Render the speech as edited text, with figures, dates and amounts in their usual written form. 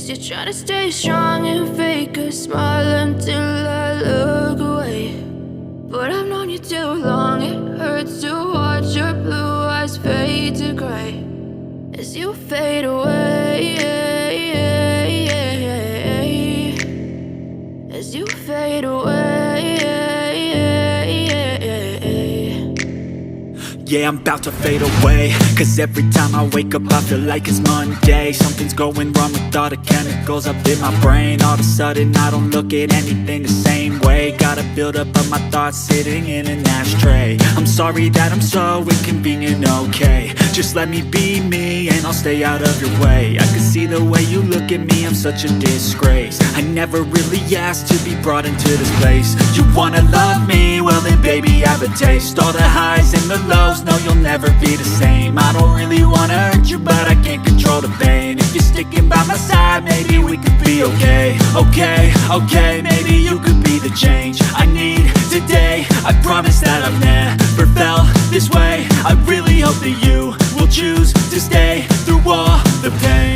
Guess you're trying to stay strong and fake a smile until I look away. But I've known you too long, it hurts to watch your blue eyes fade to gray as you fade away, as you fade away. Yeah, I'm about to fade away, cause every time I wake up I feel like it's Monday. Something's going wrong with all the chemicals up in my brain. All of a sudden I don't look at anything the same way. Gotta build up of my thoughts sitting in an ashtray. I'm sorry that I'm so inconvenient, okay. Just let me be me and I'll stay out of your way. I can see the way you look at me, I'm such a disgrace. I never really asked to be brought into this place. You wanna love me? Well then baby have a taste. All the highs and the lows, no you'll never be the same. I don't really wanna hurt you but I can't control the pain. If you're sticking by my side maybe we could be okay. Okay, maybe you could be the change I need today. I promise that I've never felt this way. I really hope that you will choose to stay through all the pain.